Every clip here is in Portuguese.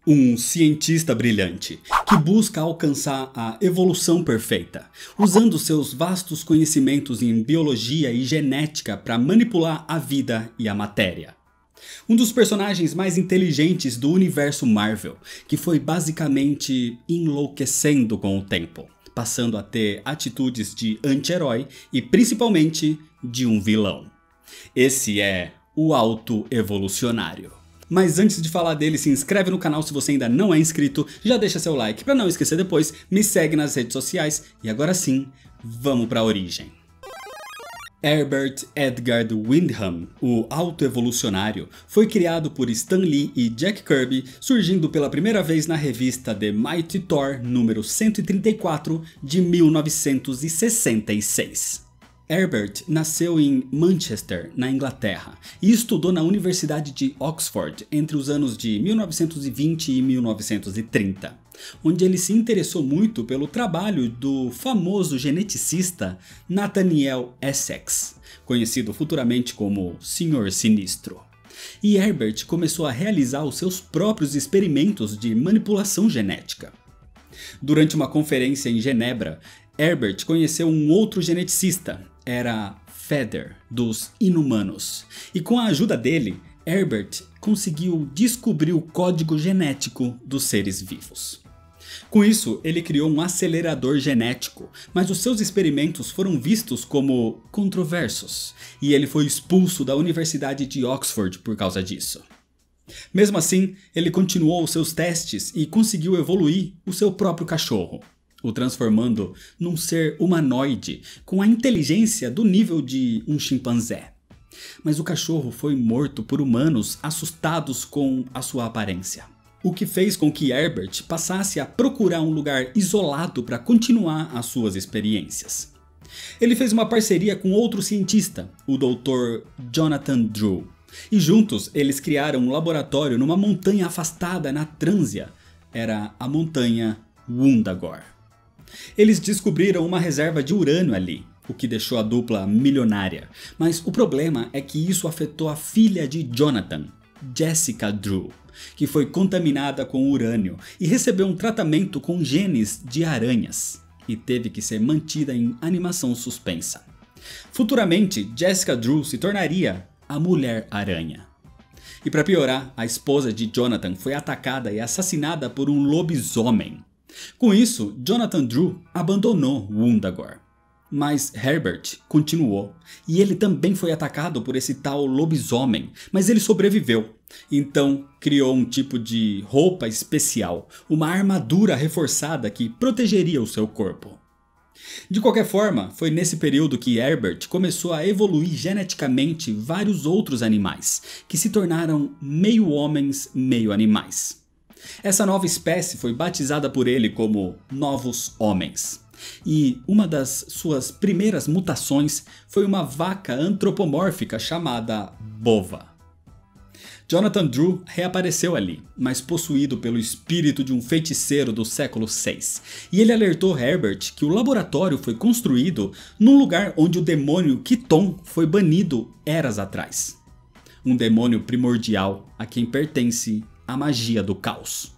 Um cientista brilhante que busca alcançar a evolução perfeita, usando seus vastos conhecimentos em biologia e genética para manipular a vida e a matéria. Um dos personagens mais inteligentes do universo Marvel, que foi basicamente enlouquecendo com o tempo, passando a ter atitudes de anti-herói e principalmente de um vilão. Esse é o Auto-Evolucionário. Mas antes de falar dele, se inscreve no canal se você ainda não é inscrito, já deixa seu like para não esquecer depois, me segue nas redes sociais e agora sim, vamos para a origem. Herbert Edgar Wyndham, o Auto-Evolucionário, foi criado por Stan Lee e Jack Kirby, surgindo pela primeira vez na revista The Mighty Thor número 134 de 1966. Herbert nasceu em Manchester, na Inglaterra, e estudou na Universidade de Oxford entre os anos de 1920 e 1930, onde ele se interessou muito pelo trabalho do famoso geneticista Nathaniel Essex, conhecido futuramente como Senhor Sinistro. E Herbert começou a realizar os seus próprios experimentos de manipulação genética. Durante uma conferência em Genebra, Herbert conheceu um outro geneticista, era Feather, dos Inumanos, e com a ajuda dele, Herbert conseguiu descobrir o código genético dos seres vivos. Com isso, ele criou um acelerador genético, mas os seus experimentos foram vistos como controversos, e ele foi expulso da Universidade de Oxford por causa disso. Mesmo assim, ele continuou os seus testes e conseguiu evoluir o seu próprio cachorro, o transformando num ser humanoide com a inteligência do nível de um chimpanzé. Mas o cachorro foi morto por humanos assustados com a sua aparência, o que fez com que Herbert passasse a procurar um lugar isolado para continuar as suas experiências. Ele fez uma parceria com outro cientista, o Dr. Jonathan Drew, e juntos eles criaram um laboratório numa montanha afastada na Trânsia, era a montanha Wundagore. Eles descobriram uma reserva de urânio ali, o que deixou a dupla milionária, mas o problema é que isso afetou a filha de Jonathan, Jessica Drew, que foi contaminada com urânio e recebeu um tratamento com genes de aranhas, e teve que ser mantida em animação suspensa. Futuramente, Jessica Drew se tornaria a Mulher-Aranha. E para piorar, a esposa de Jonathan foi atacada e assassinada por um lobisomem. Com isso, Jonathan Drew abandonou Wundagore. Mas Herbert continuou, e ele também foi atacado por esse tal lobisomem, mas ele sobreviveu. Então criou um tipo de roupa especial, uma armadura reforçada que protegeria o seu corpo. De qualquer forma, foi nesse período que Herbert começou a evoluir geneticamente vários outros animais, que se tornaram meio homens, meio animais. Essa nova espécie foi batizada por ele como Novos Homens. E uma das suas primeiras mutações foi uma vaca antropomórfica chamada Bova. Jonathan Drew reapareceu ali, mas possuído pelo espírito de um feiticeiro do século VI, e ele alertou Herbert que o laboratório foi construído num lugar onde o demônio Kiton foi banido eras atrás. Um demônio primordial a quem pertence a magia do caos.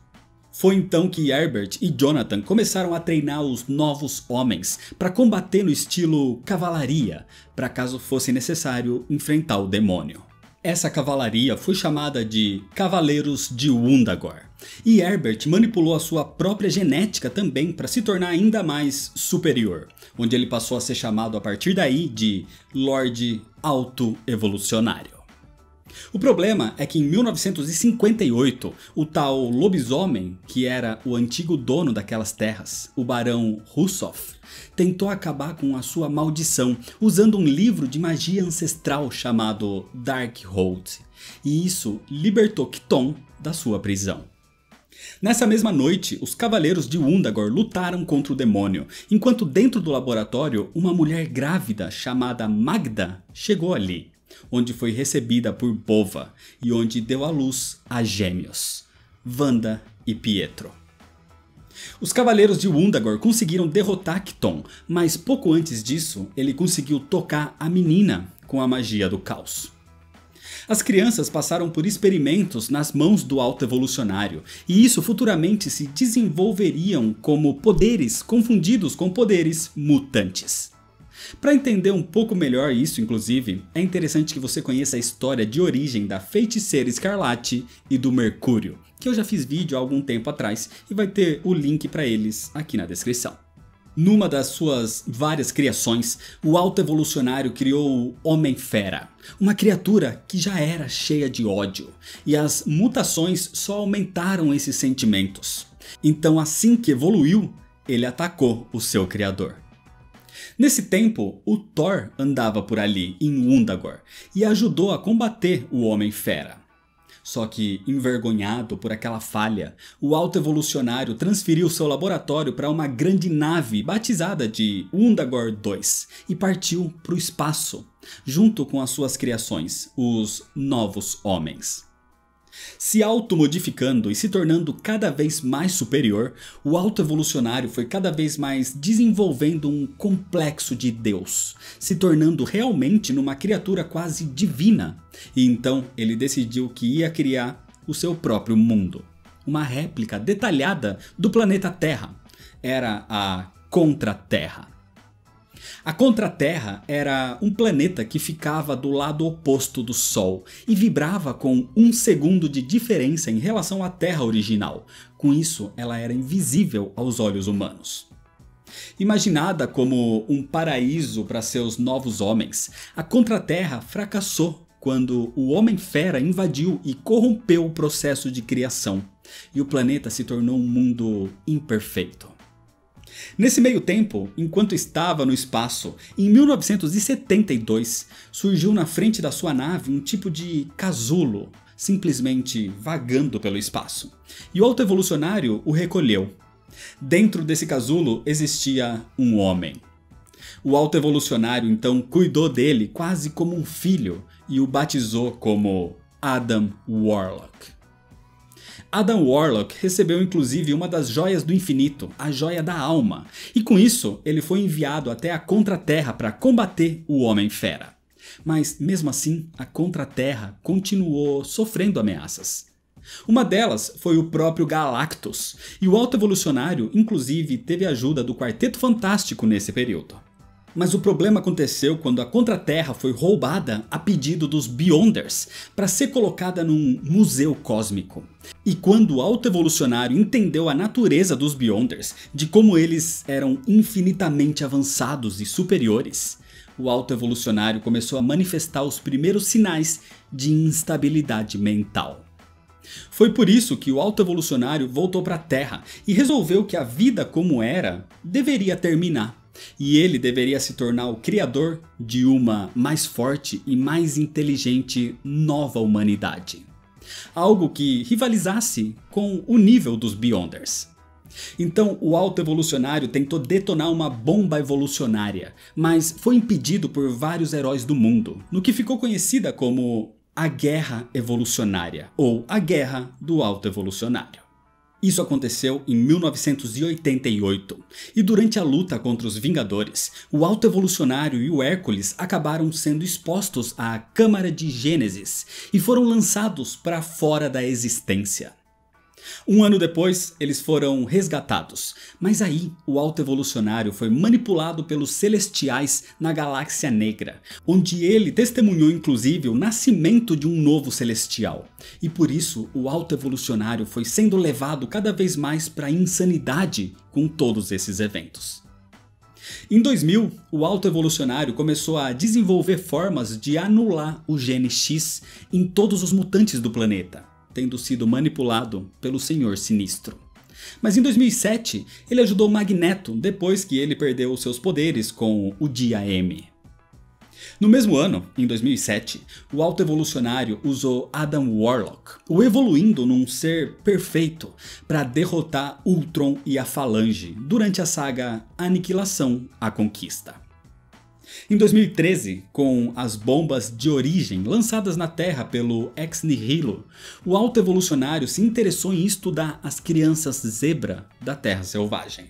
Foi então que Herbert e Jonathan começaram a treinar os Novos Homens para combater no estilo cavalaria, para caso fosse necessário enfrentar o demônio. Essa cavalaria foi chamada de Cavaleiros de Wundagore, e Herbert manipulou a sua própria genética também para se tornar ainda mais superior, onde ele passou a ser chamado a partir daí de Lorde Auto-Evolucionário. O problema é que em 1958, o tal lobisomem, que era o antigo dono daquelas terras, o Barão Russoff, tentou acabar com a sua maldição usando um livro de magia ancestral chamado Darkhold, e isso libertou Kiton da sua prisão. Nessa mesma noite, os Cavaleiros de Wundagore lutaram contra o demônio, enquanto dentro do laboratório uma mulher grávida chamada Magda chegou ali, onde foi recebida por Bova e onde deu à luz a gêmeos, Wanda e Pietro. Os Cavaleiros de Wundagore conseguiram derrotar Kiton, mas pouco antes disso ele conseguiu tocar a menina com a magia do caos. As crianças passaram por experimentos nas mãos do alto evolucionário, e isso futuramente se desenvolveriam como poderes confundidos com poderes mutantes. Para entender um pouco melhor isso, inclusive, é interessante que você conheça a história de origem da Feiticeira Escarlate e do Mercúrio, que eu já fiz vídeo há algum tempo atrás e vai ter o link para eles aqui na descrição. Numa das suas várias criações, o alto evolucionário criou o Homem-Fera, uma criatura que já era cheia de ódio, e as mutações só aumentaram esses sentimentos. Então, assim que evoluiu, ele atacou o seu criador. Nesse tempo, o Thor andava por ali, em Undagor, e ajudou a combater o Homem-Fera. Só que, envergonhado por aquela falha, o alto evolucionário transferiu seu laboratório para uma grande nave batizada de Undagor 2 e partiu para o espaço, junto com as suas criações, os Novos Homens. Se automodificando e se tornando cada vez mais superior, o alto evolucionário foi cada vez mais desenvolvendo um complexo de Deus, se tornando realmente numa criatura quase divina. E então ele decidiu que ia criar o seu próprio mundo, uma réplica detalhada do planeta Terra. Era a Contra-Terra. A Contra-Terra era um planeta que ficava do lado oposto do Sol e vibrava com 1 segundo de diferença em relação à Terra original. Com isso, ela era invisível aos olhos humanos. Imaginada como um paraíso para seus novos homens, a Contra-Terra fracassou quando o Homem-Fera invadiu e corrompeu o processo de criação, e o planeta se tornou um mundo imperfeito. Nesse meio tempo, enquanto estava no espaço, em 1972, surgiu na frente da sua nave um tipo de casulo, simplesmente vagando pelo espaço. E o alto evolucionário o recolheu. Dentro desse casulo existia um homem. O alto evolucionário então cuidou dele quase como um filho e o batizou como Adam Warlock. Adam Warlock recebeu inclusive uma das joias do infinito, a Joia da Alma, e com isso ele foi enviado até a Contra-Terra para combater o Homem-Fera. Mas mesmo assim, a Contra-Terra continuou sofrendo ameaças. Uma delas foi o próprio Galactus, e o alto evolucionário inclusive teve ajuda do Quarteto Fantástico nesse período. Mas o problema aconteceu quando a Contra-Terra foi roubada a pedido dos Beyonders para ser colocada num museu cósmico. E quando o alto evolucionário entendeu a natureza dos Beyonders, de como eles eram infinitamente avançados e superiores, o alto evolucionário começou a manifestar os primeiros sinais de instabilidade mental. Foi por isso que o alto evolucionário voltou para a Terra e resolveu que a vida como era deveria terminar. E ele deveria se tornar o criador de uma mais forte e mais inteligente nova humanidade. Algo que rivalizasse com o nível dos Beyonders. Então o alto evolucionário tentou detonar uma bomba evolucionária, mas foi impedido por vários heróis do mundo, no que ficou conhecida como a Guerra Evolucionária, ou a Guerra do Alto Evolucionário. Isso aconteceu em 1988, e durante a luta contra os Vingadores, o Alto Evolucionário e o Hércules acabaram sendo expostos à Câmara de Gênesis e foram lançados para fora da existência. Um ano depois, eles foram resgatados, mas aí o Alto Evolucionário foi manipulado pelos Celestiais na Galáxia Negra, onde ele testemunhou inclusive o nascimento de um novo Celestial. E por isso o Alto Evolucionário foi sendo levado cada vez mais para a insanidade com todos esses eventos. Em 2000, o Alto Evolucionário começou a desenvolver formas de anular o gene X em todos os mutantes do planeta, tendo sido manipulado pelo Senhor Sinistro. Mas em 2007, ele ajudou Magneto depois que ele perdeu seus poderes com o Dia M. No mesmo ano, em 2007, o Alto Evolucionário usou Adam Warlock, o evoluindo num ser perfeito, para derrotar Ultron e a Falange durante a saga Aniquilação: A Conquista. Em 2013, com as bombas de origem lançadas na Terra pelo Ex Nihilo, o Alto Evolucionário se interessou em estudar as crianças zebra da Terra Selvagem.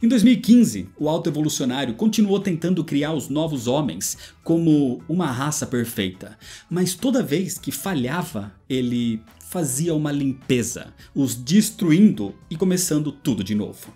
Em 2015, o Alto Evolucionário continuou tentando criar os Novos Homens como uma raça perfeita, mas toda vez que falhava, ele fazia uma limpeza, os destruindo e começando tudo de novo.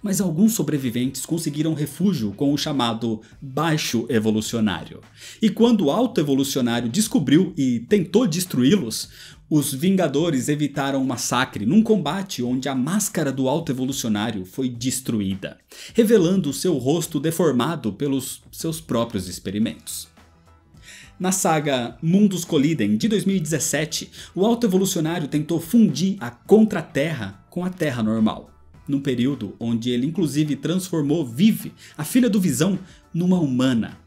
Mas alguns sobreviventes conseguiram refúgio com o chamado Baixo Evolucionário. E quando o Alto Evolucionário descobriu e tentou destruí-los, os Vingadores evitaram um massacre num combate onde a máscara do Alto Evolucionário foi destruída, revelando seu rosto deformado pelos seus próprios experimentos. Na saga Mundos Collidem de 2017, o Alto Evolucionário tentou fundir a Contra-Terra com a Terra normal, num período onde ele inclusive transformou Vive, a filha do Visão, numa humana.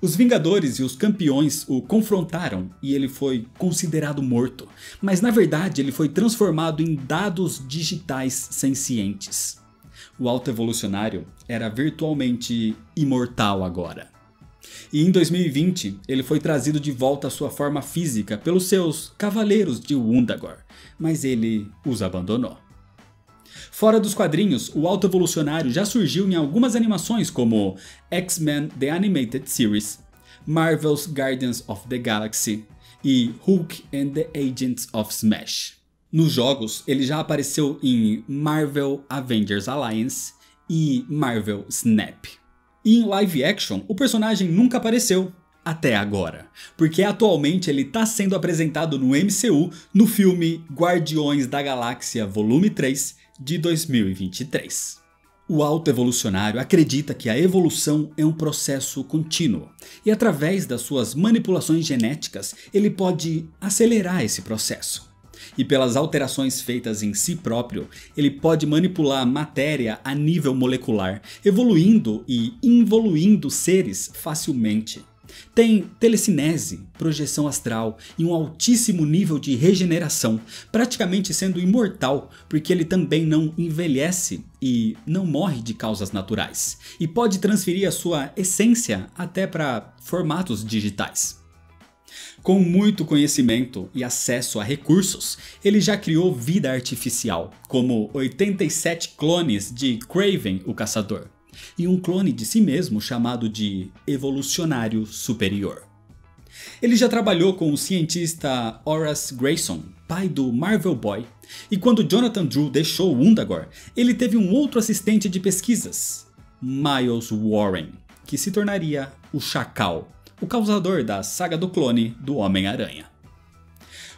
Os Vingadores e os Campeões o confrontaram e ele foi considerado morto, mas na verdade ele foi transformado em dados digitais sencientes. O Alto Evolucionário era virtualmente imortal agora. E em 2020 ele foi trazido de volta à sua forma física pelos seus Cavaleiros de Wundagore, mas ele os abandonou. Fora dos quadrinhos, o Alto Evolucionário já surgiu em algumas animações como X-Men The Animated Series, Marvel's Guardians of the Galaxy e Hulk and the Agents of Smash. Nos jogos, ele já apareceu em Marvel Avengers Alliance e Marvel Snap. E em live action, o personagem nunca apareceu, até agora, porque atualmente ele está sendo apresentado no MCU no filme Guardiões da Galáxia Volume 3 de 2023. O Alto Evolucionário acredita que a evolução é um processo contínuo e através das suas manipulações genéticas ele pode acelerar esse processo. E pelas alterações feitas em si próprio, ele pode manipular matéria a nível molecular, evoluindo e involuindo seres facilmente. Tem telecinese, projeção astral e um altíssimo nível de regeneração, praticamente sendo imortal, porque ele também não envelhece e não morre de causas naturais, e pode transferir a sua essência até para formatos digitais. Com muito conhecimento e acesso a recursos, ele já criou vida artificial, como 87 clones de Kraven o Caçador, e um clone de si mesmo chamado de Evolucionário Superior. Ele já trabalhou com o cientista Horace Grayson, pai do Marvel Boy, e quando Jonathan Drew deixou Wundagore, ele teve um outro assistente de pesquisas, Miles Warren, que se tornaria o Chacal, o causador da saga do clone do Homem-Aranha.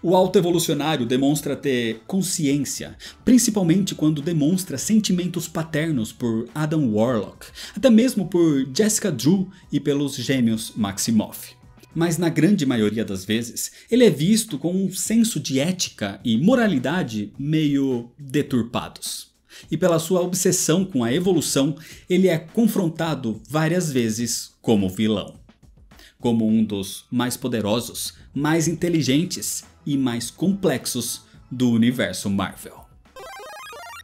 O Alto Evolucionário demonstra ter consciência, principalmente quando demonstra sentimentos paternos por Adam Warlock, até mesmo por Jessica Drew e pelos gêmeos Maximoff. Mas na grande maioria das vezes, ele é visto com um senso de ética e moralidade meio deturpados. E pela sua obsessão com a evolução, ele é confrontado várias vezes como vilão. Como um dos mais poderosos, mais inteligentes e mais complexos do universo Marvel.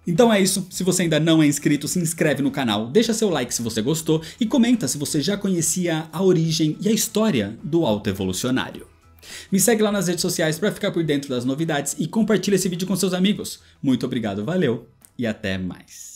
Então é isso, se você ainda não é inscrito, se inscreve no canal, deixa seu like se você gostou e comenta se você já conhecia a origem e a história do Alto Evolucionário. Me segue lá nas redes sociais para ficar por dentro das novidades e compartilha esse vídeo com seus amigos. Muito obrigado, valeu e até mais.